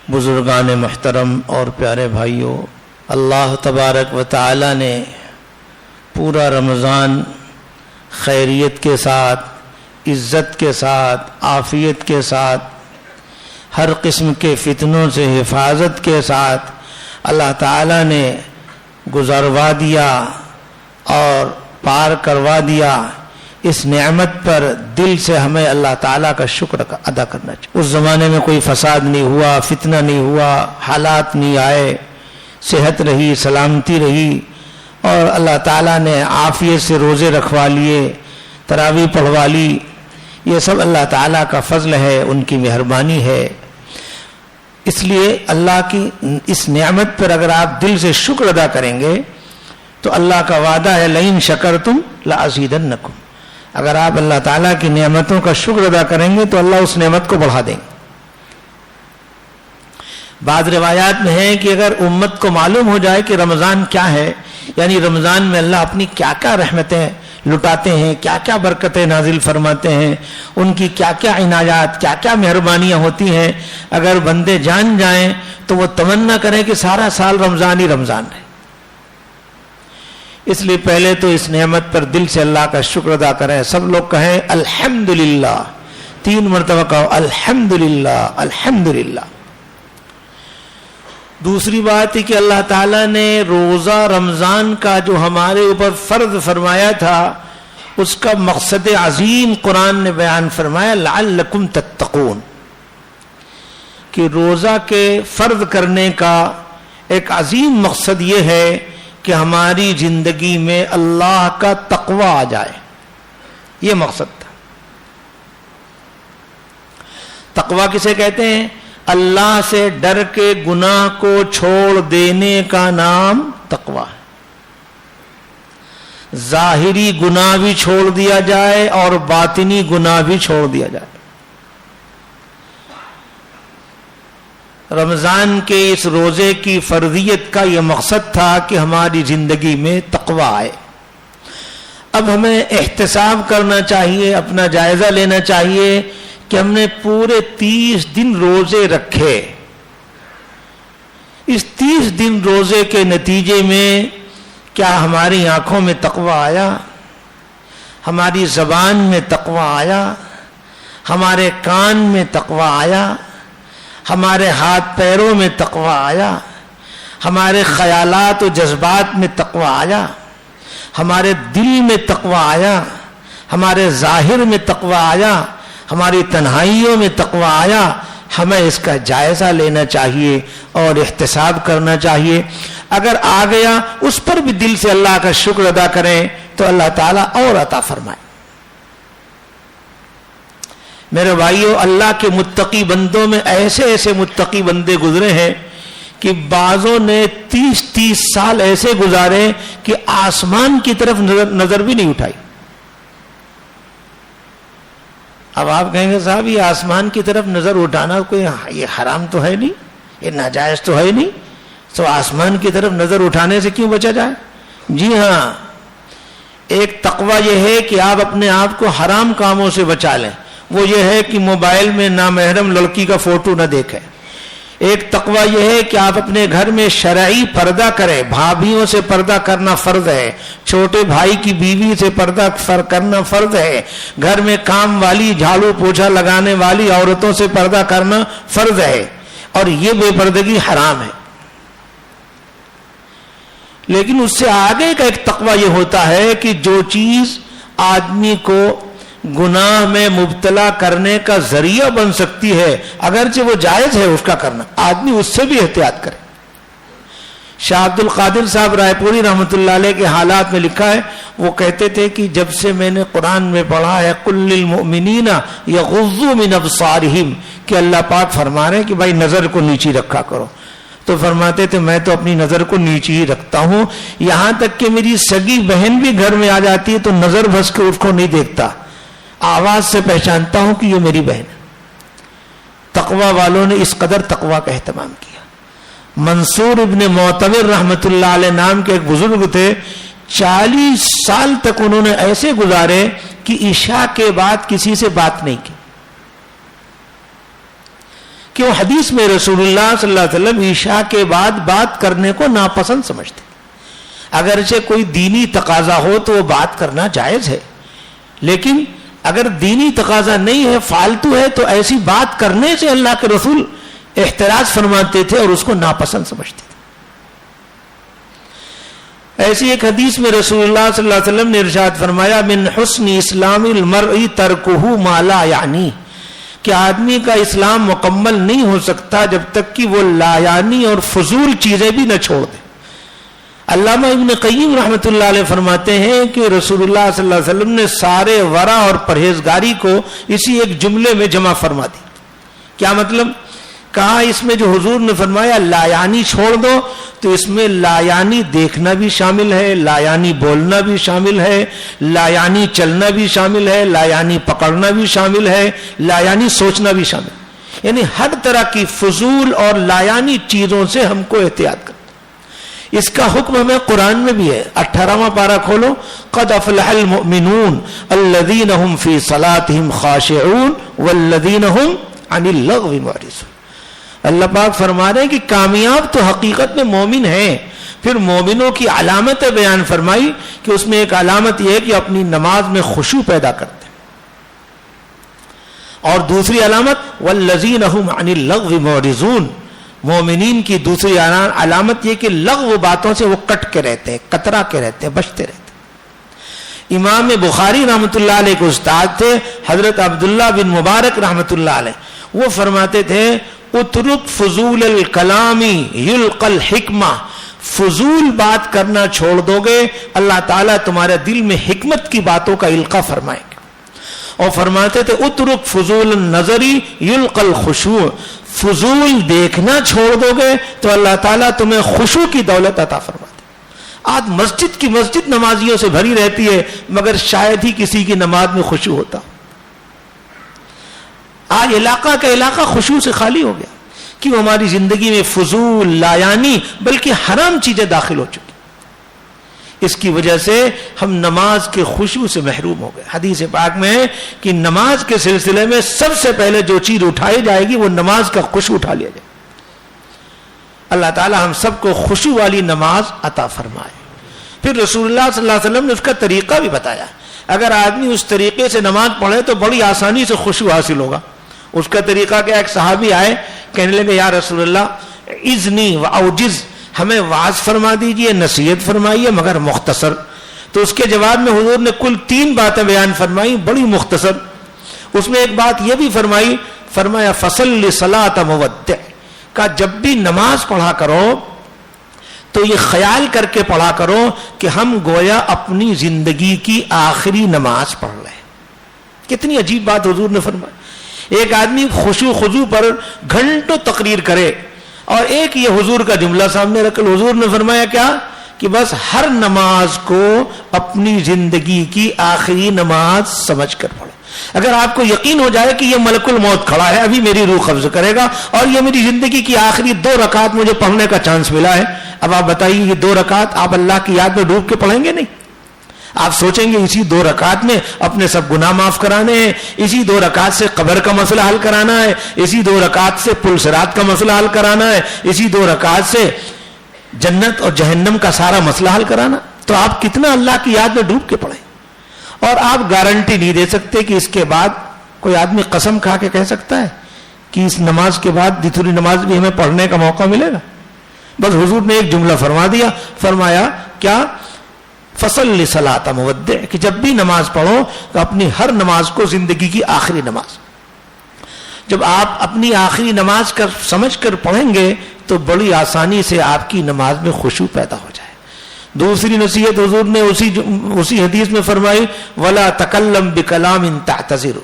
بزرگان محترم اور پیارے بھائیوں، اللہ تبارک و تعالی نے پورا رمضان خیریت کے ساتھ، عزت کے ساتھ، عافیت کے ساتھ، ہر قسم کے فتنوں سے حفاظت کے ساتھ اللہ تعالی نے گزروا دیا اور پار کروا دیا۔ اس نعمت پر دل سے ہمیں اللہ تعالیٰ کا شکر ادا کرنا چاہیے۔ اس زمانے میں کوئی فساد نہیں ہوا، فتنہ نہیں ہوا، حالات نہیں آئے، صحت رہی، سلامتی رہی، اور اللہ تعالیٰ نے عافیت سے روزے رکھوا لیے، تراویح پڑھوا لی۔ یہ سب اللہ تعالیٰ کا فضل ہے، ان کی مہربانی ہے۔ اس لیے اللہ کی اس نعمت پر اگر آپ دل سے شکر ادا کریں گے تو اللہ کا وعدہ ہے لئن شکرتم لازیدنکم، اگر آپ اللہ تعالیٰ کی نعمتوں کا شکر ادا کریں گے تو اللہ اس نعمت کو بڑھا دیں گے۔ بعض روایات میں ہے کہ اگر امت کو معلوم ہو جائے کہ رمضان کیا ہے، یعنی رمضان میں اللہ اپنی کیا کیا رحمتیں لٹاتے ہیں، کیا کیا برکتیں نازل فرماتے ہیں، ان کی کیا کیا عنایات، کیا کیا مہربانیاں ہوتی ہیں، اگر بندے جان جائیں تو وہ تمنا کریں کہ سارا سال رمضان ہی رمضان ہے۔ اس لیے پہلے تو اس نعمت پر دل سے اللہ کا شکر ادا کریں۔ سب لوگ کہیں الحمدللہ، 3 مرتبہ کہو الحمدللہ الحمدللہ۔ دوسری بات ہے کہ اللہ تعالیٰ نے روزہ رمضان کا جو ہمارے اوپر فرض فرمایا تھا، اس کا مقصد عظیم قرآن نے بیان فرمایا لعلکم تتقون، کہ روزہ کے فرض کرنے کا ایک عظیم مقصد یہ ہے کہ ہماری زندگی میں اللہ کا تقوی آ جائے، یہ مقصد تھا۔ تقوی کسے کہتے ہیں؟ اللہ سے ڈر کے گناہ کو چھوڑ دینے کا نام تقوی ہے۔ ظاہری گناہ بھی چھوڑ دیا جائے اور باطنی گناہ بھی چھوڑ دیا جائے۔ رمضان کے اس روزے کی فرضیت کا یہ مقصد تھا کہ ہماری زندگی میں تقوی آئے۔ اب ہمیں احتساب کرنا چاہیے، اپنا جائزہ لینا چاہیے کہ ہم نے پورے 30 دن روزے رکھے، اس 30 دن روزے کے نتیجے میں کیا ہماری آنکھوں میں تقوی آیا، ہماری زبان میں تقوی آیا، ہمارے کان میں تقوی آیا، ہمارے ہاتھ پیروں میں تقوی آیا، ہمارے خیالات و جذبات میں تقوی آیا، ہمارے دل میں تقوی آیا، ہمارے ظاہر میں تقوی آیا، ہماری تنہائیوں میں تقوی آیا۔ ہمیں اس کا جائزہ لینا چاہیے اور احتساب کرنا چاہیے۔ اگر آ گیا اس پر بھی دل سے اللہ کا شکر ادا کریں تو اللہ تعالیٰ اور عطا فرمائے۔ میرے بھائیوں، اللہ کے متقی بندوں میں ایسے ایسے متقی بندے گزرے ہیں کہ بعضوں نے 30 سال ایسے گزارے کہ آسمان کی طرف نظر بھی نہیں اٹھائی۔ اب آپ کہیں گے صاحب یہ آسمان کی طرف نظر اٹھانا کوئی یہ حرام تو ہے نہیں، یہ ناجائز تو ہے نہیں، تو آسمان کی طرف نظر اٹھانے سے کیوں بچا جائے؟ جی ہاں، ایک تقوی یہ ہے کہ آپ اپنے آپ کو حرام کاموں سے بچا لیں، وہ یہ ہے کہ موبائل میں نامحرم لڑکی کا فوٹو نہ دیکھیں۔ ایک تقوی یہ ہے کہ آپ اپنے گھر میں شرعی پردہ کریں، بھابھیوں سے پردہ کرنا فرض ہے، چھوٹے بھائی کی بیوی سے پردہ کرنا فرض ہے، گھر میں کام والی جھاڑو پوچھا لگانے والی عورتوں سے پردہ کرنا فرض ہے، اور یہ بے پردگی حرام ہے۔ لیکن اس سے آگے کا ایک تقوی یہ ہوتا ہے کہ جو چیز آدمی کو گناہ میں مبتلا کرنے کا ذریعہ بن سکتی ہے، اگرچہ وہ جائز ہے اس کا کرنا، آدمی اس سے بھی احتیاط کرے۔ شاہ عبد القادر صاحب رائے پوری رحمۃ اللہ علیہ کے حالات میں لکھا ہے، وہ کہتے تھے کہ جب سے میں نے قرآن میں پڑھا ہے قل للمؤمنین یغضوا من ابصارہم، کہ اللہ پاک فرما رہے ہیں کہ بھائی نظر کو نیچی رکھا کرو، تو فرماتے تھے میں تو اپنی نظر کو نیچی ہی رکھتا ہوں، یہاں تک کہ میری سگی بہن بھی گھر میں آ جاتی ہے تو نظر بھس کے اس کو نہیں دیکھتا، آواز سے پہچانتا ہوں کہ یہ میری بہن ہے۔ تقوی والوں نے اس قدر تقوی کا اہتمام کیا۔ منصور ابن معتبر رحمت اللہ علیہ نام کے ایک بزرگ تھے، 40 سال تک انہوں نے ایسے گزارے کہ عشاء کے بعد کسی سے بات نہیں کی، کہ وہ حدیث میں رسول اللہ صلی اللہ علیہ وسلم عشاء کے بعد بات کرنے کو ناپسند سمجھتے. اگرچہ کوئی دینی تقاضا ہو تو وہ بات کرنا جائز ہے، لیکن اگر دینی تقاضا نہیں ہے، فالتو ہے، تو ایسی بات کرنے سے اللہ کے رسول احتراز فرماتے تھے اور اس کو ناپسند سمجھتے تھے. ایسی ایک حدیث میں رسول اللہ صلی اللہ علیہ وسلم نے ارشاد فرمایا من حسن اسلام المرء ترکہ ما لا یعنی، کہ آدمی کا اسلام مکمل نہیں ہو سکتا جب تک کہ وہ لا یعنی اور فضول چیزیں بھی نہ چھوڑ دے. علامہ ابن قیم رحمۃ اللہ علیہ فرماتے ہیں کہ رسول اللہ صلی اللہ علیہ وسلم نے سارے ورع اور پرہیزگاری کو اسی ایک جملے میں جمع فرما دی. کیا مطلب؟ کہا اس میں جو حضور نے فرمایا لا یعنی چھوڑ دو، تو اس میں لا یعنی دیکھنا بھی شامل ہے، لا یعنی بولنا بھی شامل ہے، لا یعنی چلنا بھی شامل ہے، لا یعنی پکڑنا بھی شامل ہے، لا یعنی سوچنا بھی شامل ہے. یعنی ہر طرح کی فضول اور لا یعنی چیزوں سے ہم کو احتیاط کرنا. اس کا حکم ہمیں قرآن میں بھی ہے. 18واں پارہ کھولو. قد افلح المؤمنون الذین هم فی صلاتهم خاشعون والذین هم عن اللغو معرضون. اللہ پاک فرما رہے ہیں کہ کامیاب تو حقیقت میں مومن ہیں. پھر مومنوں کی علامتیں بیان فرمائی کہ اس میں ایک علامت یہ ہے کہ اپنی نماز میں خشوع پیدا کرتے ہیں، اور دوسری علامت والذین هم عن اللغو معرضون. مومنین کی دوسری علامت یہ کہ لغو باتوں سے وہ کٹ کے رہتے ہیں، کترا کے رہتے ہیں، بچتے رہتے ہیں. امام بخاری رحمۃ اللہ علیہ کے استاد تھے حضرت عبداللہ بن مبارک رحمۃ اللہ علیہ. وہ فرماتے تھے اترک فضول الکلام یلقى الحکمہ. فضول بات کرنا چھوڑ دو گے، اللہ تعالیٰ تمہارے دل میں حکمت کی باتوں کا القاء فرمائیں گے. اور فرماتے تھے اترک فضول النظری یلقى الخشوع. فضول دیکھنا چھوڑ دو گے تو اللہ تعالیٰ تمہیں خشوع کی دولت عطا فرماتے. آج مسجد کی مسجد نمازیوں سے بھری رہتی ہے، مگر شاید ہی کسی کی نماز میں خشوع ہوتا. آج علاقہ کا علاقہ خشوع سے خالی ہو گیا، کیوں؟ ہماری زندگی میں فضول لا یعنی بلکہ حرام چیزیں داخل ہو چکی. اس کی وجہ سے ہم نماز کے خشوع سے محروم ہو گئے. حدیث پاک میں ہے کہ نماز کے سلسلے میں سب سے پہلے جو چیز اٹھائی جائے گی وہ نماز کا خشوع اٹھا لیا جائے. اللہ تعالی ہم سب کو خشوع والی نماز عطا فرمائے. پھر رسول اللہ صلی اللہ علیہ وسلم نے اس کا طریقہ بھی بتایا. اگر آدمی اس طریقے سے نماز پڑھے تو بڑی آسانی سے خشوع حاصل ہوگا. اس کا طریقہ کیا؟ ایک صحابی آئے، کہنے لگے یا رسول اللہ اذنی واوجز، ہمیں واعظ فرما دیجئے، نصیحت فرمائیے مگر مختصر. تو اس کے جواب میں حضور نے کل 3 باتیں بیان فرمائی، بڑی مختصر. اس میں ایک بات یہ بھی فرمائی، فرمایا فصل صلاۃ مودع، کہ جب بھی نماز پڑھا کرو تو یہ خیال کر کے پڑھا کرو کہ ہم گویا اپنی زندگی کی آخری نماز پڑھ رہے ہیں. کتنی عجیب بات حضور نے فرمائی. ایک آدمی خشوع خضوع پر گھنٹوں تقریر کرے اور ایک یہ حضور کا جملہ سامنے رکھ لو. حضور نے فرمایا کیا؟ کہ بس ہر نماز کو اپنی زندگی کی آخری نماز سمجھ کر پڑھو. اگر آپ کو یقین ہو جائے کہ یہ ملک الموت کھڑا ہے، ابھی میری روح قبض کرے گا اور یہ میری زندگی کی آخری 2 رکعت مجھے پڑھنے کا چانس ملا ہے، اب آپ بتائیے یہ 2 رکعت آپ اللہ کی یاد میں ڈوب کے پڑھیں گے؟ نہیں. آپ سوچیں گے اسی 2 رکعت میں اپنے سب گناہ معاف کرانے ہیں، اسی 2 رکعت سے قبر کا مسئلہ حل کرانا ہے، اسی 2 رکعت سے پل صراط کا مسئلہ حل کرانا ہے، اسی 2 رکعت سے جنت اور جہنم کا سارا مسئلہ حل کرانا. تو آپ کتنا اللہ کی یاد میں ڈوب کے پڑھیں. اور آپ گارنٹی نہیں دے سکتے کہ اس کے بعد کوئی آدمی قسم کھا کے کہہ سکتا ہے کہ اس نماز کے بعد دوسری نماز بھی ہمیں پڑھنے کا موقع ملے گا. بس حضور نے ایک جملہ فرما دیا، فرمایا کیا؟ فصل صلاۃ مودع، کہ جب بھی نماز پڑھو تو اپنی ہر نماز کو زندگی کی آخری نماز. جب آپ اپنی آخری نماز کر سمجھ کر پڑھیں گے تو بڑی آسانی سے آپ کی نماز میں خشوع پیدا ہو جائے. دوسری نصیحت حضور نے اسی حدیث میں فرمائی ولا تکلم بکلام تعتذر،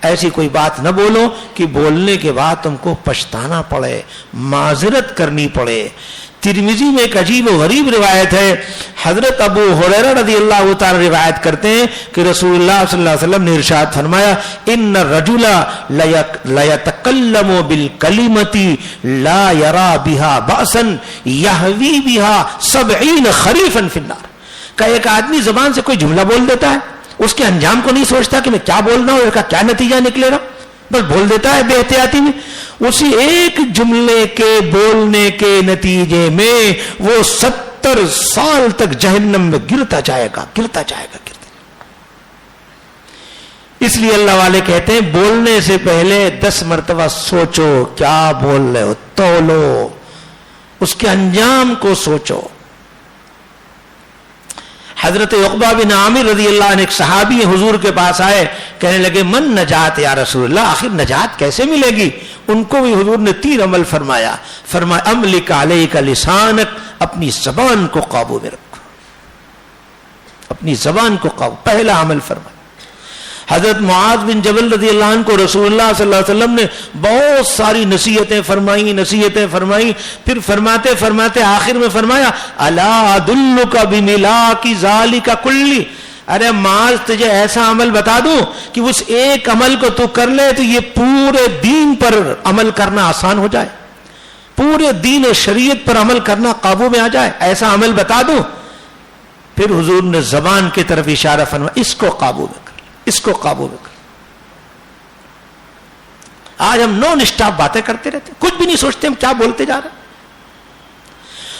ایسی کوئی بات نہ بولو کہ بولنے کے بعد تم کو پچھتانا پڑے، معذرت کرنی پڑے. ترمذی میں ایک عجیب و غریب روایت ہے. حضرت ابو ہریرہ رضی اللہ تعالی روایت کرتے ہیں کہ رسول اللہ صلی اللہ علیہ وسلم نے ارشاد فرمایا ان الرجل لیتکلم بالکلمۃ لا یرا بها بأسا یهوی بها 70 خریفا فی النار. کہ ایک آدمی زبان سے کوئی جملہ بول دیتا ہے، اس کے انجام کو نہیں سوچتا کہ میں کیا بول رہا ہوں، اس کا کیا نتیجہ نکلے گا. بس بول دیتا ہے بے احتیاطی میں. اسی ایک جملے کے بولنے کے نتیجے میں وہ 70 سال تک جہنم میں گرتا جائے گا. اس لیے اللہ والے کہتے ہیں بولنے سے پہلے 10 مرتبہ سوچو کیا بول رہے ہو, تولو, اس کے انجام کو سوچو. حضرت عقبہ بن عامر رضی اللہ عنہ ایک صحابی حضور کے پاس آئے, کہنے لگے من نجات یا رسول اللہ, آخر نجات کیسے ملے گی؟ ان کو بھی حضور نے 3 عمل فرمایا. املک علیک لسانک, اپنی زبان کو قابو میں رکھو, اپنی زبان کو قابو. پہلا عمل فرمایا. حضرت معاذ بن جبل رضی اللہ عنہ کو رسول اللہ صلی اللہ علیہ وسلم نے بہت ساری نصیحتیں فرمائیں. پھر فرماتے فرماتے آخر میں فرمایا الا ادلک بملاک ذالک کلی, ارے معاذ تجھے ایسا عمل بتا دوں کہ اس ایک عمل کو تو کر لے تو یہ پورے دین پر عمل کرنا آسان ہو جائے, پورے دین و شریعت پر عمل کرنا قابو میں آ جائے. ایسا عمل بتا دوں. پھر حضور نے زبان کی طرف اشارہ فرمایا, اس کو قابو میں, اس کو قابو میں کر. آج ہم نون اسٹاپ باتیں کرتے رہتے, کچھ بھی نہیں سوچتے ہم کیا بولتے جا رہے ہیں.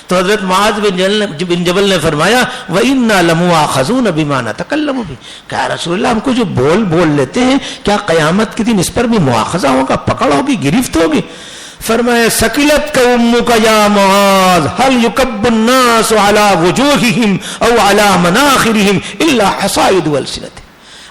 تو حضرت معاذ بن جبل نے فرمایا وَإِنَّا لَمُؤَاخَذُونَ بِمَا نَتَكَلَّمُ بِهِ, کہا رسول اللہ ہم کو جو بول لیتے ہیں کیا قیامت کے دن اس پر بھی مؤاخذہ ہوگا, پکڑ ہوگی, گرفت ہوگی؟ فرمایا سکلت کا امک یا معاذ هل يكب الناس على وجوههم او على مناخرهم الا حصائد السنتهم.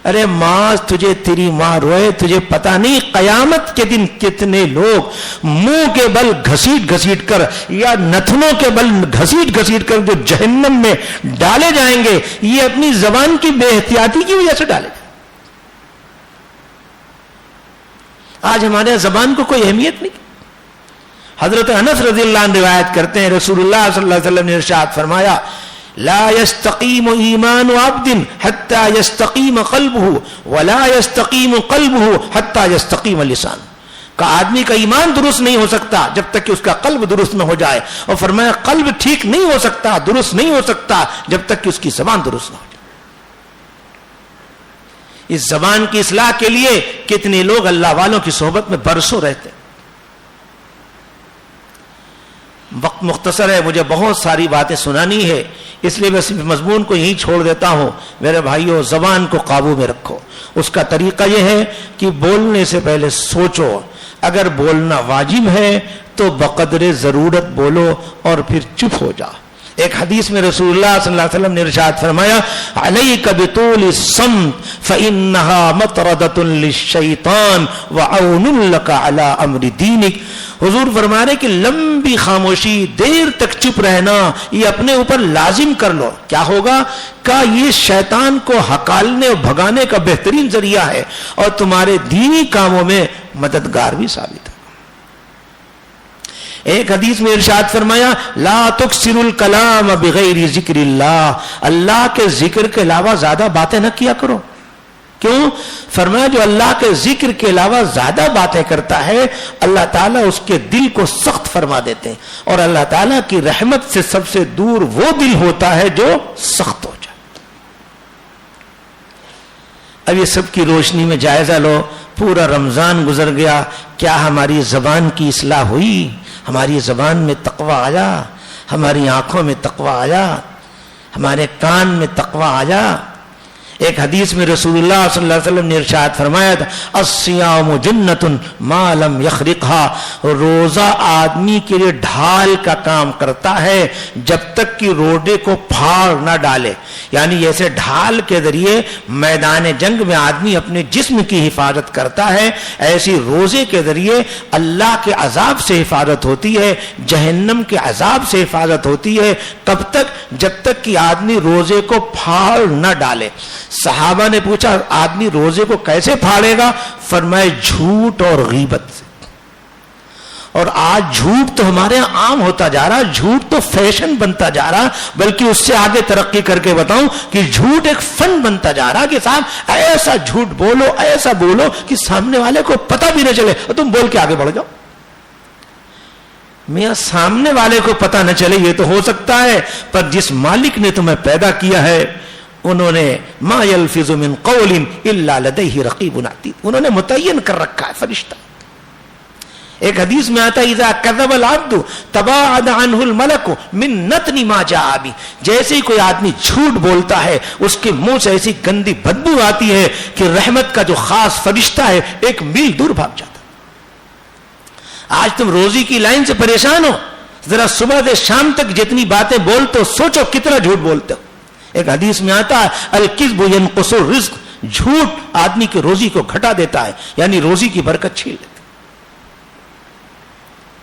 ارے معاذ تجھے تیری ماں روئے, تجھے پتا نہیں قیامت کے دن کتنے لوگ منہ کے بل گھسیٹ کر یا نتنوں کے بل گھسیٹ کر جو جہنم میں ڈالے جائیں گے, یہ اپنی زبان کی بے احتیاطی کی وجہ سے ڈالے جائیں. آج ہمارے زبان کو کوئی اہمیت نہیں. حضرت انس رضی اللہ عنہ روایت کرتے ہیں رسول اللہ صلی اللہ علیہ وسلم نے ارشاد فرمایا لا يستقيم ایمان عبد حتى يستقيم قلبه ولا يستقيم قلبه حتى يستقيم لسانه. کہ آدمی کا ایمان درست نہیں ہو سکتا جب تک کہ اس کا قلب درست نہ ہو جائے, اور فرمایا قلب ٹھیک نہیں ہو سکتا, درست نہیں ہو سکتا جب تک کہ اس کی زبان درست نہ ہو جائے. اس زبان کی اصلاح کے لیے کتنے لوگ اللہ والوں کی صحبت میں برسوں رہتے. وقت مختصر ہے, مجھے بہت ساری باتیں سنانی ہے, اس لیے میں صرف مضمون کو یہیں چھوڑ دیتا ہوں. میرے بھائیوں, زبان کو قابو میں رکھو. اس کا طریقہ یہ ہے کہ بولنے سے پہلے سوچو. اگر بولنا واجب ہے تو بقدر ضرورت بولو اور پھر چپ ہو جا. ایک حدیث میں رسول اللہ صلی اللہ علیہ وسلم نے ارشاد فرمایا علیک بطول الصمت فإنها مطردۃ للشیطان وعون لک علی امر دینک. حضور فرما رہے کہ لمبی خاموشی, دیر تک چپ رہنا, یہ اپنے اوپر لازم کر لو. کیا ہوگا کہ یہ شیطان کو ہکالنے اور بھگانے کا بہترین ذریعہ ہے اور تمہارے دینی کاموں میں مددگار بھی ثابت ہے. ایک حدیث میں ارشاد فرمایا لا تکثروا الکلام بغیر ذکر اللہ, اللہ کے ذکر کے علاوہ زیادہ باتیں نہ کیا کرو. کیوں؟ فرمایا جو اللہ کے ذکر کے علاوہ زیادہ باتیں کرتا ہے اللہ تعالیٰ اس کے دل کو سخت فرما دیتے ہیں, اور اللہ تعالیٰ کی رحمت سے سب سے دور وہ دل ہوتا ہے جو سخت ہو جائے. اب یہ سب کی روشنی میں جائزہ لو. پورا رمضان گزر گیا, کیا ہماری زبان کی اصلاح ہوئی؟ ہماری زبان میں تقوی آیا, ہماری آنکھوں میں تقوی آیا, ہمارے کان میں تقوی آیا. ایک حدیث میں رسول اللہ صلی اللہ علیہ وسلم نے ارشاد فرمایا تھا الصیام جنۃ ما لم یخرقها, روزہ آدمی کے لیے ڈھال کا کام کرتا ہے جب تک کہ روڈے کو پھاڑ نہ ڈالے. یعنی جیسے ڈھال کے ذریعے میدان جنگ میں آدمی اپنے جسم کی حفاظت کرتا ہے, ایسی روزے کے ذریعے اللہ کے عذاب سے حفاظت ہوتی ہے, جہنم کے عذاب سے حفاظت ہوتی ہے. کب تک؟ جب تک کہ آدمی روزے کو پھاڑ نہ ڈالے. صحابہ نے پوچھا آدمی روزے کو کیسے پھاڑے گا؟ فرمائے جھوٹ اور غیبت سے. اور آج جھوٹ تو ہمارے یہاں عام ہوتا جا رہا, جھوٹ تو فیشن بنتا جا رہا, بلکہ اس سے آگے ترقی کر کے بتاؤں کہ جھوٹ ایک فن بنتا جا رہا کہ صاحب ایسا جھوٹ بولو, ایسا بولو کہ سامنے والے کو پتہ بھی نہ چلے اور تم بول کے آگے بڑھ جاؤ. میاں سامنے والے کو پتہ نہ چلے یہ تو ہو سکتا ہے, پر جس مالک نے تمہیں پیدا کیا ہے انہوں نے ما یلفظ من قول الا لدیہ رقیب عتید، انہوں نے متعین کر رکھا ہے فرشتہ. ایک حدیث میں آتا ہے اذا کذب العبد تباعد عنہ الملک من نتن ما جاء به، جیسے ہی کوئی آدمی جھوٹ بولتا ہے اس کے منہ سے ایسی گندی بدبو آتی ہے کہ رحمت کا جو خاص فرشتہ ہے ایک میل دور بھاگ جاتا. آج تم روزی کی لائن سے پریشان ہو، ذرا صبح سے شام تک جتنی باتیں بولتے ہو سوچو کتنا جھوٹ بولتے ہو. ایک حدیث میں آتا ہے الکذب ینقص الرزق، جھوٹ آدمی کی روزی کو گھٹا دیتا ہے، یعنی روزی کی برکت چھین لیتا.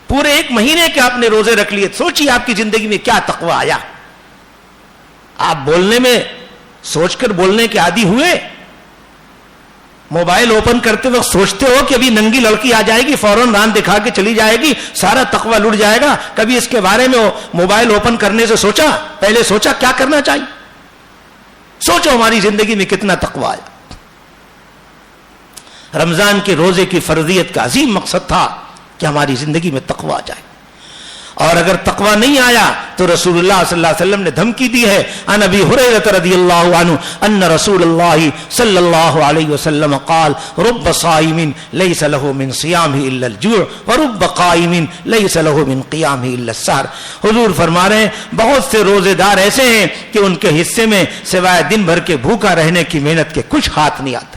پورے ایک مہینے کے آپ نے روزے رکھ لیے، سوچیے آپ کی زندگی میں کیا تقوی آیا. آپ بولنے میں سوچ کر بولنے کے عادی ہوئے. موبائل اوپن کرتے وقت سوچتے ہو کہ ابھی ننگی لڑکی آ جائے گی فوراً ران دکھا کے چلی جائے گی، سارا تقوی لٹ جائے گا. کبھی اس کے بارے میں موبائل اوپن کرنے سے سوچا؟ پہلے سوچا کیا کرنا چاہیے. سوچو ہماری زندگی میں کتنا تقوی آیا. رمضان کے روزے کی فرضیت کا عظیم مقصد تھا کہ ہماری زندگی میں تقوی آ جائے، اور اگر تقوی نہیں آیا تو رسول اللہ صلی اللہ علیہ وسلم نے دھمکی دی ہے. عن ابی ہریرہ رضی اللہ عنہ ان رسول اللہ صلی اللہ علیہ وسلم قال رب صائم لیس له من صیامہ الا الجوع ورب قائم لیس له من قیامہ الا السحر. حضور فرما رہے ہیں بہت سے روزے دار ایسے ہیں کہ ان کے حصے میں سوائے دن بھر کے بھوکا رہنے کی محنت کے کچھ ہاتھ نہیں آتا.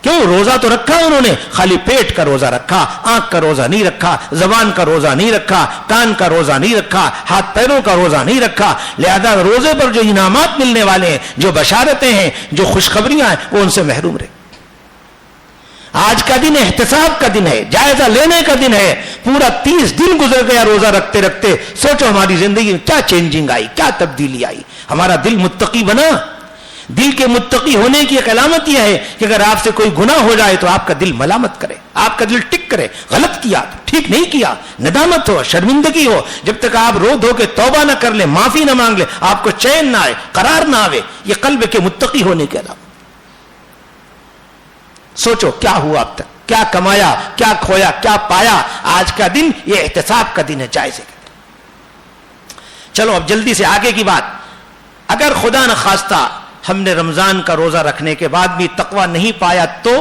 کیوں؟ روزہ تو رکھا انہوں نے، خالی پیٹ کا روزہ رکھا، آنکھ کا روزہ نہیں رکھا، زبان کا روزہ نہیں رکھا، کان کا روزہ نہیں رکھا، ہاتھ پیروں کا روزہ نہیں رکھا. لہذا روزے پر جو انعامات ملنے والے ہیں، جو بشارتیں ہیں، جو خوشخبریاں ہیں، وہ ان سے محروم رہے. آج کا دن احتساب کا دن ہے، جائزہ لینے کا دن ہے. پورا 30 دن گزر گیا روزہ رکھتے رکھتے. سوچو ہماری زندگی میں کیا چینجنگ آئی، کیا تبدیلی آئی. ہمارا دل متقی بنا. دل کے متقی ہونے کی ایک علامت یہ ہے کہ اگر آپ سے کوئی گناہ ہو جائے تو آپ کا دل ملامت کرے، آپ کا دل ٹک کرے. غلط کیا، ٹھیک نہیں کیا، ندامت ہو، شرمندگی ہو. جب تک آپ رو دھو کے توبہ نہ کر لیں، معافی نہ مانگ لیں، آپ کو چین نہ آئے، قرار نہ آئے. یہ قلب کے متقی ہونے کے علامت. سوچو کیا ہوا اب تک، کیا کمایا، کیا کھویا، کیا پایا. آج کا دن یہ احتساب کا دن ہے، جائزے کا. چلو اب جلدی سے آگے کی بات. اگر خدا نخواستہ ہم نے رمضان کا روزہ رکھنے کے بعد بھی تقوی نہیں پایا تو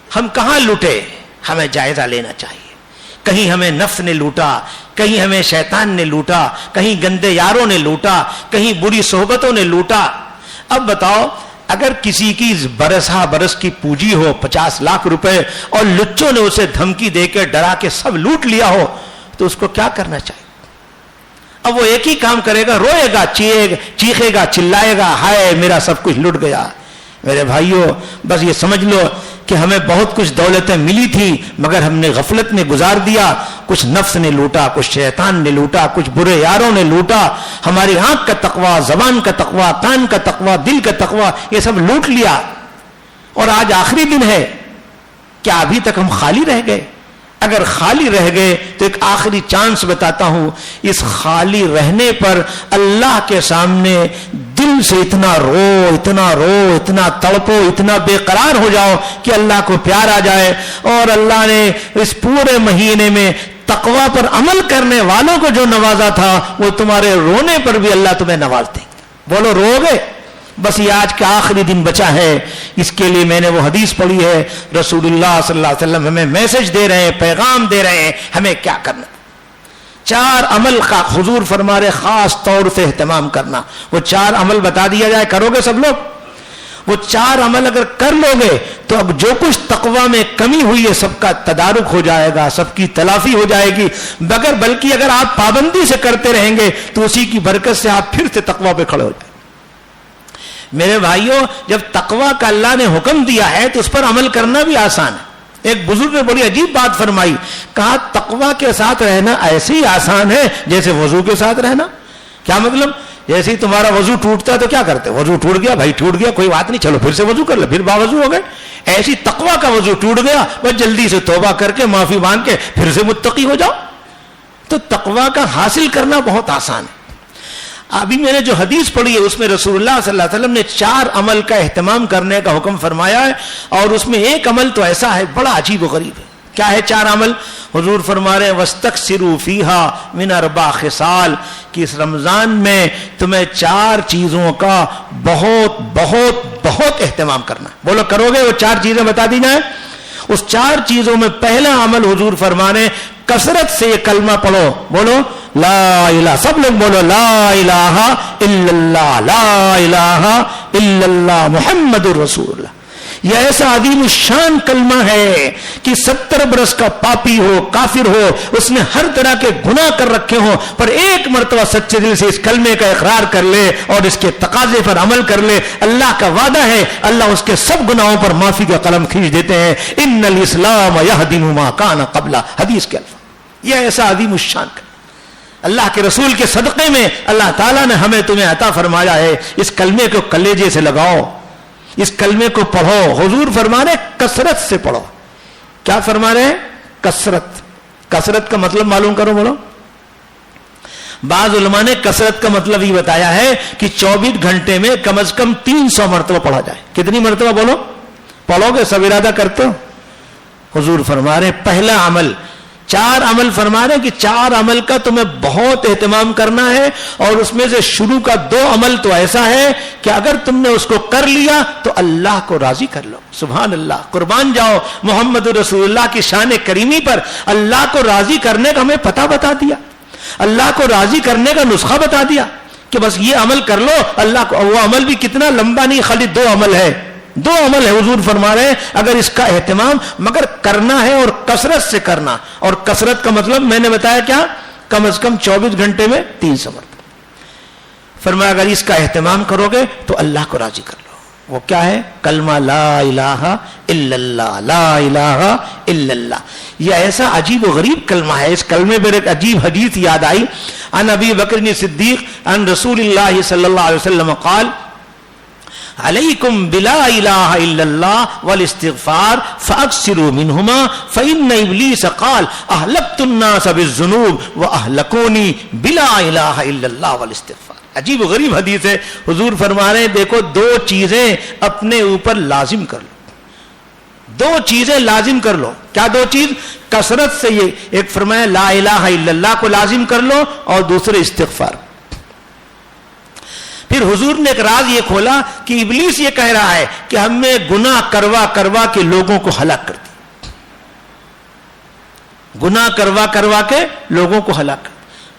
ہم کہاں لوٹے؟ ہمیں جائزہ لینا چاہیے. کہیں ہمیں نفس نے لوٹا، کہیں ہمیں شیطان نے لوٹا، کہیں گندے یاروں نے لوٹا، کہیں بری صحبتوں نے لوٹا. اب بتاؤ اگر کسی کی برس کی پونجی ہو 50 لاکھ روپے اور لچوں نے اسے دھمکی دے کے ڈرا کے سب لوٹ لیا ہو تو اس کو کیا کرنا چاہیے؟ اب وہ ایک ہی کام کرے گا، روئے گا، چیخے گا، چلائے گا، ہائے میرا سب کچھ لٹ گیا. میرے بھائیوں بس یہ سمجھ لو کہ ہمیں بہت کچھ دولتیں ملی تھی مگر ہم نے غفلت میں گزار دیا. کچھ نفس نے لوٹا، کچھ شیطان نے لوٹا، کچھ برے یاروں نے لوٹا. ہماری آنکھ کا تقوی، زبان کا تقوی، کان کا تقوی، دل کا تقوی، یہ سب لوٹ لیا. اور آج آخری دن ہے. کیا ابھی تک ہم خالی رہ گئے؟ اگر خالی رہ گئے تو ایک آخری چانس بتاتا ہوں. اس خالی رہنے پر اللہ کے سامنے دل سے اتنا رو، اتنا تڑپو، اتنا بے قرار ہو جاؤ کہ اللہ کو پیار آ جائے. اور اللہ نے اس پورے مہینے میں تقوی پر عمل کرنے والوں کو جو نوازا تھا وہ تمہارے رونے پر بھی اللہ تمہیں نواز دیں گے. بولو رو گے؟ بس یہ آج کا آخری دن بچا ہے. اس کے لیے میں نے وہ حدیث پڑھی ہے. رسول اللہ صلی اللہ علیہ وسلم ہمیں میسج دے رہے ہیں، پیغام دے رہے ہیں ہمیں کیا کرنا. 4 عمل کا حضور فرما رہے خاص طور سے اہتمام کرنا. وہ 4 عمل بتا دیا جائے، کرو گے سب لوگ؟ وہ 4 عمل اگر کر لو گے تو اب جو کچھ تقوی میں کمی ہوئی ہے سب کا تدارک ہو جائے گا، سب کی تلافی ہو جائے گی. بلکہ اگر آپ پابندی سے کرتے رہیں گے تو اسی کی برکت سے آپ پھر سے تقوی پہ کھڑے ہو جائیں. میرے بھائیوں جب تقوی کا اللہ نے حکم دیا ہے تو اس پر عمل کرنا بھی آسان ہے. ایک بزرگ نے بڑی عجیب بات فرمائی، کہا تقوی کے ساتھ رہنا ایسے ہی آسان ہے جیسے وضو کے ساتھ رہنا. کیا مطلب؟ جیسے ہی تمہارا وضو ٹوٹتا ہے تو کیا کرتے؟ وضو ٹوٹ گیا بھائی، ٹوٹ گیا کوئی بات نہیں، چلو پھر سے وضو کر لے، پھر باوضو ہو گئے. ایسی تقوی کا وضو ٹوٹ گیا، بس جلدی سے توبہ کر کے معافی مانگ کے پھر سے متقی ہو جاؤ. تو تقوی کا حاصل کرنا بہت آسان ہے. ابھی میں نے جو حدیث پڑھی ہے اس میں رسول اللہ صلی اللہ علیہ وسلم نے 4 عمل کا اہتمام کرنے کا حکم فرمایا ہے. اور اس میں ایک عمل تو ایسا ہے بڑا عجیب و غریب ہے. کیا ہے 4 عمل؟ حضور فرما رہے ہیں وَاسْتَكْثِرُوا فِيهَا مِنْ 4 خِصَالٍ کہ اس رمضان میں تمہیں 4 چیزوں کا بہت بہت بہت اہتمام کرنا ہے. بولو کرو گے؟ وہ 4 چیزیں بتا دی جائیں. اس 4 چیزوں میں پہلا عمل حضور فرما رہے ہیں کثرت سے یہ کلمہ پڑھو. بولو لا الہ، سب لوگ بولو لا الہ الا اللہ، لا الہ الا اللہ محمد الرسول اللہ. یہ ایسا عظیم الشان کلمہ ہے کہ 70 برس کا پاپی ہو، کافر ہو، اس نے ہر طرح کے گناہ کر رکھے ہوں، پر ایک مرتبہ سچے دل سے اس کلمے کا اقرار کر لے اور اس کے تقاضے پر عمل کر لے، اللہ کا وعدہ ہے اللہ اس کے سب گناہوں پر معافی کا قلم کھینچ دیتے ہیں. ان الاسلام یہدم ما کان قبلہ، حدیث کے الفاظ. یہ ایسا عظیم الشان کلمہ اللہ کے رسول کے صدقے میں اللہ تعالیٰ نے ہمیں تمہیں عطا فرمایا ہے. اس کلمے کو کلیجے سے لگاؤ، اس کلمے کو پڑھو. حضور فرما رہے کثرت سے پڑھو. کیا فرما رہے ہیں؟ کثرت. کثرت کا مطلب معلوم کرو. بولو. بعض علماء نے کثرت کا مطلب یہ بتایا ہے کہ 24 گھنٹے میں کم از کم 300 مرتبہ پڑھا جائے. کتنی مرتبہ بولو پڑھو گے؟ سب ارادہ کرتے ہو؟ حضور فرما رہے پہلا عمل 4 عمل فرما رہے کہ 4 عمل کا تمہیں بہت اہتمام کرنا ہے، اور اس میں سے شروع کا 2 عمل تو ایسا ہے کہ اگر تم نے اس کو کر لیا تو اللہ کو راضی کر لو. سبحان اللہ، قربان جاؤ محمد رسول اللہ کی شان کریمی پر. اللہ کو راضی کرنے کا ہمیں پتہ بتا دیا، اللہ کو راضی کرنے کا نسخہ بتا دیا کہ بس یہ عمل کر لو اللہ کو. وہ عمل بھی کتنا لمبا نہیں، خالی 2 عمل ہے. 2 عمل ہے. حضور فرما رہے ہیں اگر اس کا اہتمام مگر کرنا ہے اور کثرت سے کرنا. اور کثرت کا مطلب میں نے بتایا کیا؟ کم از کم 24 گھنٹے میں 300 مرتبہ. فرمایا اگر اس کا اہتمام کرو گے تو اللہ کو راضی کر لو. وہ کیا ہے؟ کلمہ لا الہ الا اللہ، لا الہ الا اللہ. یہ ایسا عجیب و غریب کلمہ ہے. اس کلمے پر ایک عجیب حدیث یاد آئی. عن ابی بکر صدیق عن رسول اللہ صلی اللہ علیہ وسلم قال علیکم بلا الہ الا اللہ والاستغفار فاکثروا منہما فإن ابلیس قال اہلکت الناس بالذنوب واہلکونی بلا الہ الا اللہ والاستغفار. عجیب و غریب حدیث ہے. حضور فرما رہے ہیں دیکھو 2 چیزیں اپنے اوپر لازم کر لو. 2 چیزیں لازم کر لو. کیا 2 چیز؟ کثرت سے. یہ ایک فرمایا لا الہ الا اللہ کو لازم کر لو، اور دوسرے استغفار. پھر حضور نے ایک راز یہ کھولا کہ ابلیس یہ کہہ رہا ہے کہ ہمیں گناہ کروا کروا کے لوگوں کو ہلاک کر دیا. گناہ کروا کروا کے لوگوں کو ہلاک کر.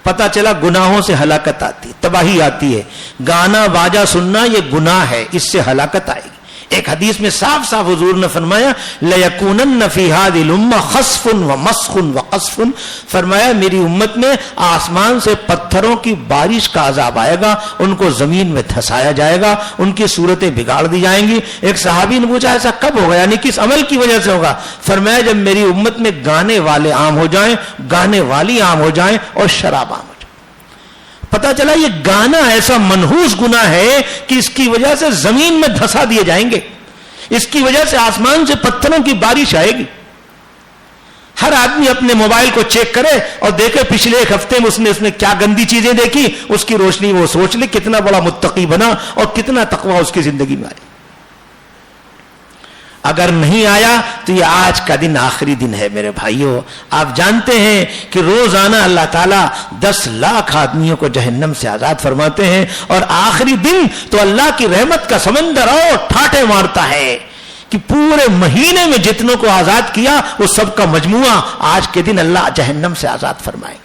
پتا چلا گناہوں سے ہلاکت آتی، تباہی آتی ہے. گانا باجا سننا یہ گناہ ہے، اس سے ہلاکت آئے گی. ایک حدیث میں صاف صاف حضور نے فرمایا لَيَكُونَنَّ فِي هَذِهِ الْأُمَّةِ خَسْفٌ وَمَسْخٌ وَقَصْفٌ. فرمایا میری امت میں آسمان سے پتھروں کی بارش کا عذاب آئے گا، ان کو زمین میں دھسایا جائے گا، ان کی صورتیں بگاڑ دی جائیں گی. ایک صحابی نے پوچھا ایسا کب ہوگا، یعنی کس عمل کی وجہ سے ہوگا؟ فرمایا جب میری امت میں گانے والے عام ہو جائیں، گانے والی عام ہو جائیں، اور شراب عام ہو جائے. پتا چلا یہ گانا ایسا منحوس گناہ ہے کہ اس کی وجہ سے زمین میں دھسا دیے جائیں گے، اس کی وجہ سے آسمان سے پتھروں کی بارش آئے گی. ہر آدمی اپنے موبائل کو چیک کرے اور دیکھے پچھلے 1 ہفتے میں اس نے کیا گندی چیزیں دیکھی، اس کی روشنی وہ سوچ لے کتنا بڑا متقی بنا اور کتنا تقوی اس کی زندگی میں آئی. اگر نہیں آیا تو یہ آج کا دن آخری دن ہے میرے بھائیوں. آپ جانتے ہیں کہ روزانہ اللہ تعالیٰ 10 لاکھ آدمیوں کو جہنم سے آزاد فرماتے ہیں، اور آخری دن تو اللہ کی رحمت کا سمندر اور ٹھاٹے مارتا ہے کہ پورے مہینے میں جتنوں کو آزاد کیا وہ سب کا مجموعہ آج کے دن اللہ جہنم سے آزاد فرمائے.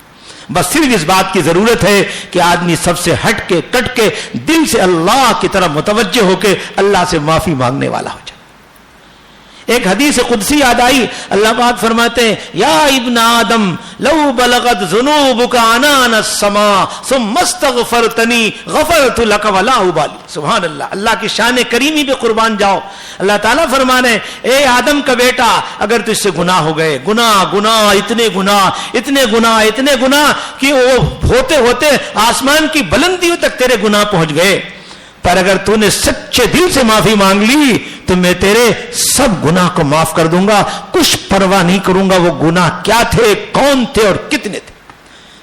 بس صرف اس بات کی ضرورت ہے کہ آدمی سب سے ہٹ کے کٹ کے دل سے اللہ کی طرف متوجہ ہو کے اللہ سے معافی مانگنے والا ہو جائے. ایک حدیث قدسی یاد آئی. اللہ پاک فرماتے ہیں یا ابن آدم لو بلغت ذنوبک عنان السماء ثم استغفرتنی غفرت لک ولا ابالی. سبحان اللہ، اللہ کی شان کریمی پہ قربان جاؤ. اللہ تعالیٰ فرمانے اے آدم کا بیٹا اگر تجھ سے گناہ ہو گئے، گناہ اتنے گناہ کہ وہ ہوتے ہوتے آسمان کی بلندیوں تک تیرے گناہ پہنچ گئے، پر اگر تو نے سچے دل سے معافی مانگ لی تو میں تیرے سب گناہ کو معاف کر دوں گا. کچھ پرواہ نہیں کروں گا وہ گناہ کیا تھے، کون تھے اور کتنے تھے.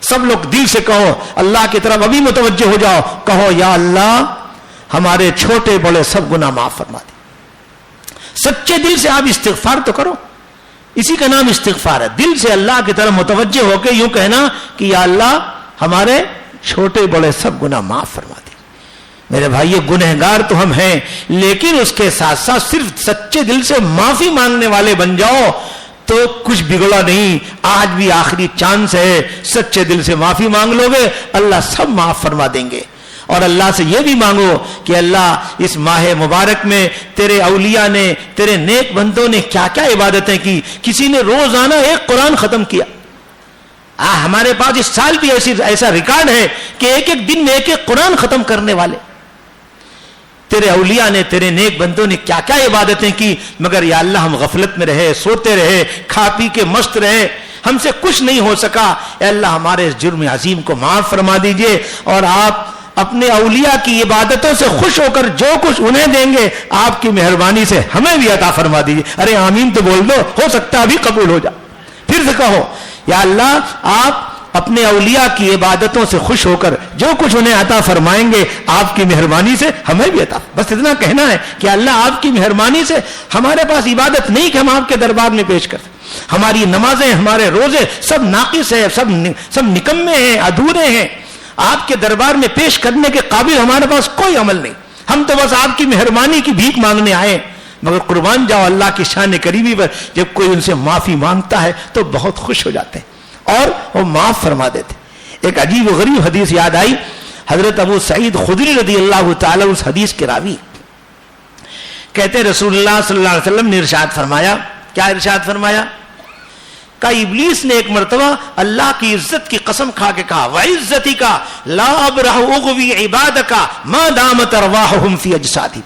سب لوگ دل سے کہو، اللہ کی طرف ابھی متوجہ ہو جاؤ، کہو یا اللہ ہمارے چھوٹے بڑے سب گناہ معاف فرما دے. سچے دل سے آپ استغفار تو کرو. اسی کا نام استغفار ہے. دل سے اللہ کی طرف متوجہ ہو کے یوں کہنا کہ یا اللہ ہمارے چھوٹے بڑے سب گناہ معاف فرما دے. میرے بھائی یہ گنہگار تو ہم ہیں، لیکن اس کے ساتھ ساتھ صرف سچے دل سے معافی مانگنے والے بن جاؤ تو کچھ بگڑا نہیں. آج بھی آخری چانس ہے، سچے دل سے معافی مانگ لو گے اللہ سب معاف فرما دیں گے. اور اللہ سے یہ بھی مانگو کہ اللہ اس ماہ مبارک میں تیرے اولیاء نے، تیرے نیک بندوں نے کیا کیا عبادتیں کی. کسی نے روزانہ ایک قرآن ختم کیا. ہمارے پاس اس سال بھی ایسا ریکارڈ ہے کہ ایک ایک دن میں ایک ایک قرآن ختم کرنے والے. تیرے اولیاء نے، تیرے نیک بندوں نے کیا کیا عبادتیں کی، مگر یا اللہ ہم غفلت میں رہے، سوتے رہے، کھا پی کے مست رہے، ہم سے کچھ نہیں ہو سکا. اے اللہ ہمارے اس جرم عظیم کو معاف فرما دیجئے، اور آپ اپنے اولیاء کی عبادتوں سے خوش ہو کر جو کچھ انہیں دیں گے آپ کی مہربانی سے ہمیں بھی عطا فرما دیجئے. ارے آمین تو بول دو، ہو سکتا ابھی قبول ہو جائے. پھر سے کہو یا اللہ آپ اپنے اولیاء کی عبادتوں سے خوش ہو کر جو کچھ انہیں عطا فرمائیں گے آپ کی مہربانی سے ہمیں بھی عطا. بس اتنا کہنا ہے کہ اللہ آپ کی مہربانی سے. ہمارے پاس عبادت نہیں کہ ہم آپ کے دربار میں پیش کریں. ہماری نمازیں، ہمارے روزے سب ناقص ہیں، سب نکمے ہیں، ادھورے ہیں. آپ کے دربار میں پیش کرنے کے قابل ہمارے پاس کوئی عمل نہیں. ہم تو بس آپ کی مہربانی کی بھیک مانگنے آئے. مگر قربان جاؤ اللہ کی شان قریبی پر، جب کوئی ان سے معافی مانگتا ہے تو بہت خوش ہو جاتے ہیں اور وہ معاف فرما دیتے. ایک عجیب و غریب حدیث یاد آئی. حضرت ابو سعید خدری رضی اللہ تعالی اس حدیث کے راوی کہتے رسول اللہ صلی اللہ علیہ وسلم نے ارشاد فرمایا. کیا ارشاد فرمایا؟ کہ ابلیس نے ایک مرتبہ اللہ کی عزت کی قسم کھا کے کہا وعزتی کا لا ابرح اغوی عبادک ما دامت ارواحهم فی اجسادی.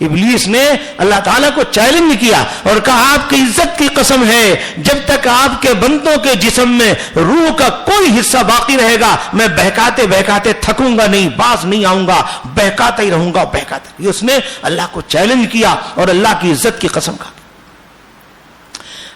ابلیس نے اللہ تعالیٰ کو چیلنج کیا اور کہا آپ کی عزت کی قسم ہے جب تک آپ کے بندوں کے جسم میں روح کا کوئی حصہ باقی رہے گا میں بہکاتے بہکاتے تھکوں گا نہیں، باز نہیں آؤں گا، بہکاتا ہی رہوں گا، بہکاتا. یہ اس نے اللہ کو چیلنج کیا اور اللہ کی عزت کی قسم کھا.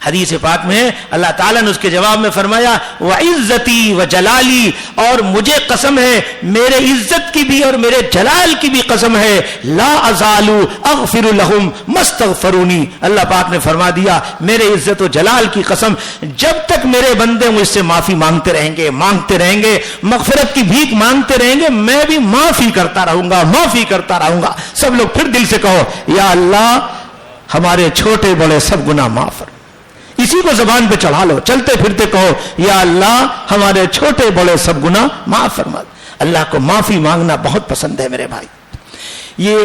حدیث پاک میں اللہ تعالیٰ نے اس کے جواب میں فرمایا وعزتی وجلالی، اور مجھے قسم ہے، میرے عزت کی بھی اور میرے جلال کی بھی قسم ہے، لا ازال اغفر لهم ما استغفرونی. اللہ پاک نے فرما دیا میرے عزت و جلال کی قسم، جب تک میرے بندے مجھ سے معافی مانگتے رہیں گے، مغفرت کی بھیک مانگتے رہیں گے، میں بھی معافی کرتا رہوں گا، معافی کرتا رہوں گا. سب لوگ پھر دل سے کہو یا اللہ ہمارے چھوٹے بڑے سب گناہ معاف فرما. اسی کو زبان پہ چڑھا لو، چلتے پھرتے کہو یا اللہ ہمارے چھوٹے بڑے سب گناہ معاف فرما. اللہ کو معافی مانگنا بہت پسند ہے میرے بھائی. یہ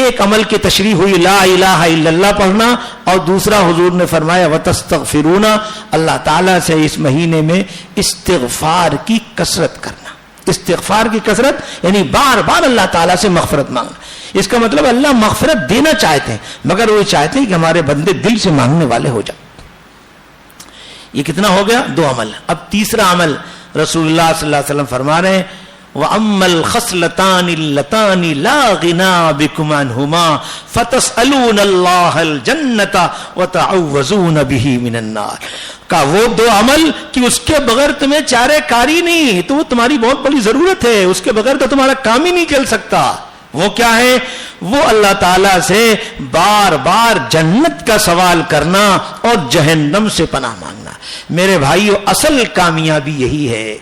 ایک عمل کی تشریح ہوئی لا الہ الا اللہ پڑھنا، اور دوسرا حضور نے فرمایا وتستغفرون، اللہ تعالیٰ سے اس مہینے میں استغفار کی کثرت کرنا. استغفار کی کثرت یعنی بار بار اللہ تعالیٰ سے مغفرت مانگنا. اس کا مطلب اللہ مغفرت دینا چاہتے ہیں مگر وہ چاہتے ہیں کہ ہمارے بندے دل سے مانگنے والے ہو جائیں. یہ کتنا ہو گیا؟ 2 عمل. اب تیسرا عمل رسول اللہ صلی اللہ علیہ وسلم فرما رہے ہیں وَأَمَّا الْخَصْلَتَانِ اللَّتَانِ لَا غِنَا بِكُمْ عَنْهُمَا فَتَسْأَلُونَ اللَّهَ الْجَنَّةَ وَتَعَوَّذُونَ بِهِ مِنَ النَّارِ. کا وہ 2 عمل کہ اس کے بغیر تمہیں چارے کاری نہیں، تو وہ تمہاری بہت بڑی ضرورت ہے، اس کے بغیر تو تمہارا کام ہی نہیں چل سکتا. وہ کیا ہے؟ وہ اللہ تعالیٰ سے بار بار جنت کا سوال کرنا اور جہنم سے پناہ مانگنا. میرے بھائیو اصل کامیابی یہی ہے.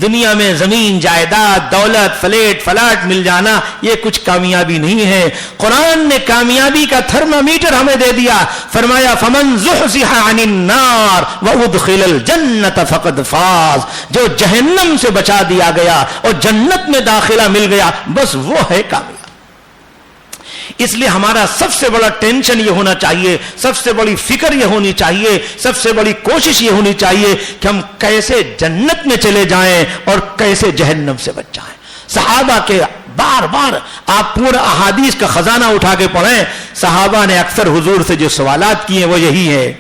دنیا میں زمین جائیداد دولت فلیٹ فلاٹ مل جانا یہ کچھ کامیابی نہیں ہے. قرآن نے کامیابی کا تھرمامیٹر ہمیں دے دیا. فرمایا فمن زحزح عن النار وادخل الجنة فقد فاز. جو جہنم سے بچا دیا گیا اور جنت میں داخلہ مل گیا بس وہ ہے کامیاب. اس لیے ہمارا سب سے بڑا ٹینشن یہ ہونا چاہیے، سب سے بڑی فکر یہ ہونی چاہیے، سب سے بڑی کوشش یہ ہونی چاہیے کہ ہم کیسے جنت میں چلے جائیں اور کیسے جہنم سے بچ جائیں. صحابہ کے بار بار آپ پورا احادیث کا خزانہ اٹھا کے پڑھیں. صحابہ نے اکثر حضور سے جو سوالات کیے وہ یہی ہے.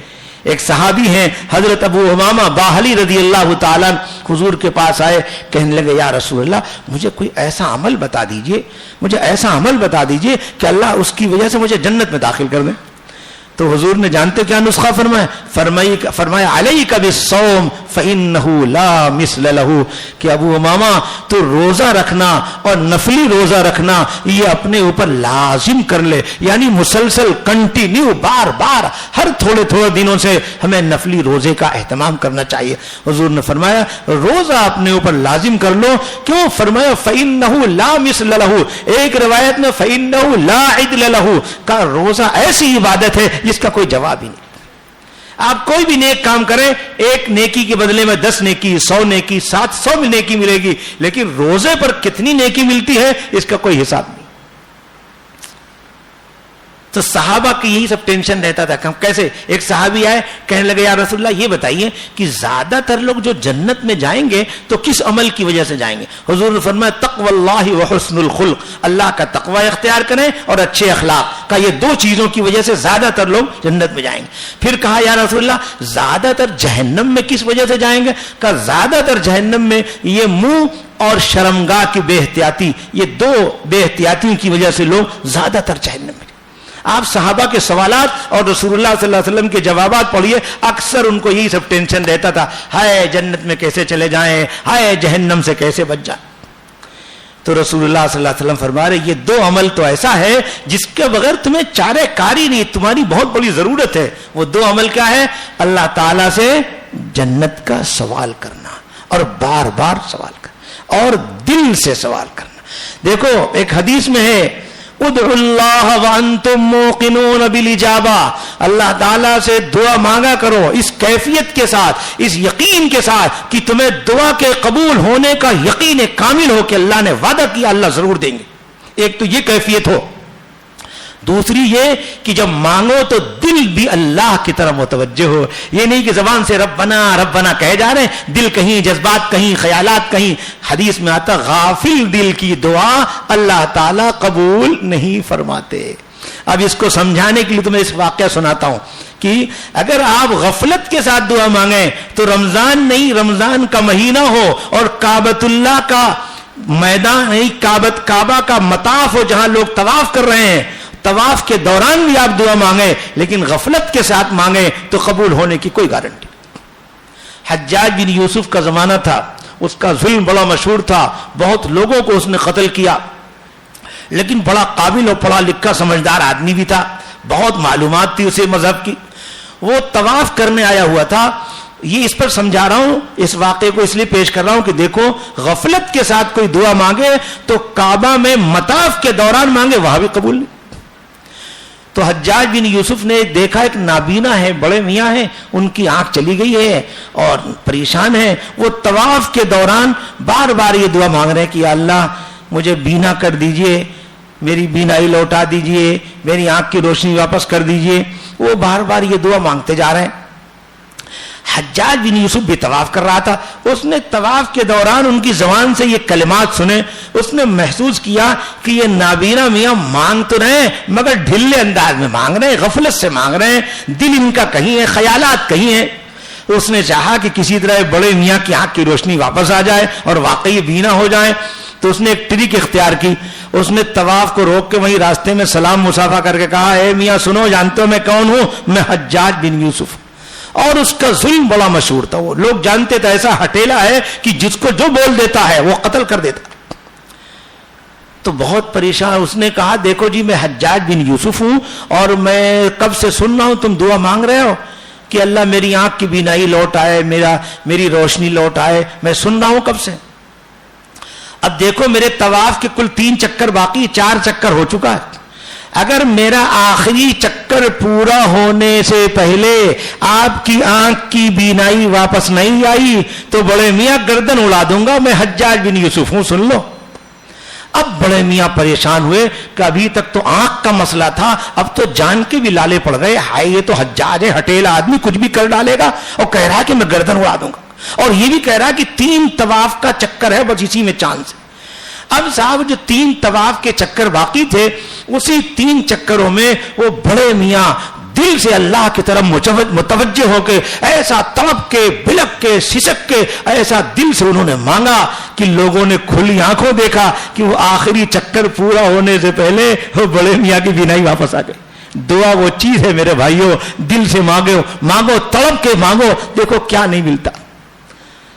ایک صحابی ہیں حضرت ابو امامہ باہلی رضی اللہ تعالیٰ حضور کے پاس آئے، کہنے لگے یا رسول اللہ مجھے کوئی ایسا عمل بتا دیجئے، مجھے ایسا عمل بتا دیجئے کہ اللہ اس کی وجہ سے مجھے جنت میں داخل کر دیں. تو حضور نے جانتے کیا نسخہ فرمایا؟ فرمایا علیک بالصوم فإنه لا مثل له کہ ابو امامہ تو روزہ رکھنا اور نفلی روزہ رکھنا یہ اپنے اوپر لازم کر لے، یعنی مسلسل کنٹینیو بار بار ہر تھوڑے تھوڑے دنوں سے ہمیں نفلی روزے کا اہتمام کرنا چاہیے۔ حضور نے فرمایا روزہ اپنے اوپر لازم کر لو، کیوں؟ فرمایا فإنه لا مثل له، ایک روایت میں فإنه لا عدل له کا روزہ ایسی عبادت ہے جس کا کوئی جواب ہی نہیں۔ آپ کوئی بھی نیک کام کریں، ایک نیکی کے بدلے میں 10 نیکی، 100 نیکی، 700 میں نیکی ملے گی، لیکن روزے پر کتنی نیکی ملتی ہے اس کا کوئی حساب نہیں۔ تو صحابہ کی یہی سب ٹینشن رہتا تھا کہ کیسے۔ ایک صحابی آئے کہنے لگے یا رسول اللہ یہ بتائیے کہ زیادہ تر لوگ جو جنت میں جائیں گے تو کس عمل کی وجہ سے جائیں گے؟ حضور نے فرمایا تقوی اللہ و حسن الخلق، اللہ کا تقوی اختیار کریں اور اچھے اخلاق کا، یہ 2 چیزوں کی وجہ سے زیادہ تر لوگ جنت میں جائیں گے۔ پھر کہا یا رسول اللہ زیادہ تر جہنم میں کس وجہ سے جائیں گے؟ کہا زیادہ تر جہنم میں یہ منہ اور شرمگاہ کی بے احتیاطی، یہ 2 بے احتیاطیوں کی وجہ سے لوگ زیادہ تر جہنم میں۔ آپ صحابہ کے سوالات اور رسول اللہ صلی اللہ علیہ وسلم کے جوابات پڑھیے، اکثر ان کو یہی سب ٹینشن رہتا تھا، ہائے جنت میں کیسے چلے جائیں، ہائے جہنم سے کیسے بچ جائیں۔ تو رسول اللہ صلی اللہ علیہ وسلم فرما رہے یہ 2 عمل تو ایسا ہے جس کے بغیر تمہیں چارے کاری نہیں، تمہاری بہت بڑی ضرورت ہے۔ وہ 2 عمل کیا ہے؟ اللہ تعالیٰ سے جنت کا سوال کرنا اور بار بار سوال کرنا اور دل سے سوال کرنا۔ دیکھو ایک حدیث میں ہے ادعوا اللہ وانتم موقنون بالاجابہ، اللہ تعالیٰ سے دعا مانگا کرو اس کیفیت کے ساتھ، اس یقین کے ساتھ کہ تمہیں دعا کے قبول ہونے کا یقین کامل ہو کہ اللہ نے وعدہ کیا اللہ ضرور دیں گے۔ ایک تو یہ کیفیت ہو، دوسری یہ کہ جب مانگو تو دل بھی اللہ کی طرف متوجہ ہو، یہ نہیں کہ زبان سے ربنا ربنا کہے جا رہے ہیں، دل کہیں، جذبات کہیں، خیالات کہیں۔ حدیث میں آتا غافل دل کی دعا اللہ تعالیٰ قبول نہیں فرماتے۔ اب اس کو سمجھانے کے لیے تمہیں اس واقعہ سناتا ہوں کہ اگر آپ غفلت کے ساتھ دعا مانگیں تو رمضان نہیں، رمضان کا مہینہ ہو اور کعبۃ اللہ کا میدان نہیں، کعبہ کا مطاف ہو جہاں لوگ طواف کر رہے ہیں، طواف کے دوران بھی آپ دعا مانگیں لیکن غفلت کے ساتھ مانگیں تو قبول ہونے کی کوئی گارنٹی۔ حجاج بن یوسف کا زمانہ تھا، اس کا ظلم بڑا مشہور تھا، بہت لوگوں کو اس نے قتل کیا، لیکن بڑا قابل اور پڑھا لکھا سمجھدار آدمی بھی تھا، بہت معلومات تھی اسے مذہب کی۔ وہ طواف کرنے آیا ہوا تھا۔ یہ اس پر سمجھا رہا ہوں، اس واقعے کو اس لیے پیش کر رہا ہوں کہ دیکھو غفلت کے ساتھ کوئی دعا مانگے تو کعبہ میں مطاف کے دوران مانگے وہاں بھی قبول نہیں۔ تو حجاج بن یوسف نے دیکھا ایک نابینا ہے، بڑے میاں ہیں، ان کی آنکھ چلی گئی ہے اور پریشان ہے، وہ طواف کے دوران بار بار یہ دعا مانگ رہے ہیں کہ یا اللہ مجھے بینا کر دیجئے، میری بینائی لوٹا دیجئے، میری آنکھ کی روشنی واپس کر دیجئے۔ وہ بار بار یہ دعا مانگتے جا رہے ہیں۔ حجاج بن یوسف بھی طواف کر رہا تھا، اس نے طواف کے دوران ان کی زبان سے یہ کلمات سنے، اس نے محسوس کیا کہ یہ نابینا میاں مانگ تو رہے ہیں مگر ڈھلے انداز میں مانگ رہے ہیں، غفلت سے مانگ رہے ہیں، دل ان کا کہیں ہے، خیالات کہیں ہیں۔ اس نے چاہا کہ کسی طرح بڑے میاں کی آنکھ کی روشنی واپس آ جائے اور واقعی بینا ہو جائے، تو اس نے ایک ٹرک اختیار کی، اس نے طواف کو روک کے وہیں راستے میں سلام مصافحہ کر کے کہا اے میاں سنو، جانتے ہو میں کون ہوں؟ میں حجاج بن یوسف۔ اور اس کا ظلم بڑا مشہور تھا، وہ لوگ جانتے تھے ایسا ہٹیلا ہے کہ جس کو جو بول دیتا ہے وہ قتل کر دیتا۔ تو بہت پریشان، اس نے کہا دیکھو جی میں حجاج بن یوسف ہوں اور میں کب سے سن رہا ہوں تم دعا مانگ رہے ہو کہ اللہ میری آنکھ کی بینائی لوٹ آئے، میری روشنی لوٹ آئے، میں سن رہا ہوں کب سے۔ اب دیکھو میرے طواف کے کل 3 چکر باقی، 4 چکر ہو چکا ہے، اگر میرا آخری چکر پورا ہونے سے پہلے آپ کی آنکھ کی بینائی واپس نہیں آئی تو بڑے میاں گردن اڑا دوں گا، میں حجاج بن یوسف ہوں، سن لو۔ اب بڑے میاں پریشان ہوئے کہ ابھی تک تو آنکھ کا مسئلہ تھا، اب تو جان کے بھی لالے پڑ گئے، ہائے یہ تو حجاج ہے، ہٹیلا آدمی کچھ بھی کر ڈالے گا، اور کہہ رہا کہ میں گردن اڑا دوں گا، اور یہ بھی کہہ رہا کہ 3 طواف کا چکر ہے بس اسی میں چاند سے۔ اب صاحب جو 3 طواف کے چکر باقی تھے، اسی 3 چکروں میں وہ بڑے میاں دل سے اللہ کی طرف متوجہ ہو کے ایسا تڑپ کے بلک کے سسک کے ایسا دل سے انہوں نے مانگا کہ لوگوں نے کھلی آنکھوں دیکھا کہ وہ آخری چکر پورا ہونے سے پہلے وہ بڑے میاں کی بینائی واپس آ گئی۔ دعا وہ چیز ہے میرے بھائیوں، دل سے مانگو، تڑپ کے مانگو، دیکھو کیا نہیں ملتا۔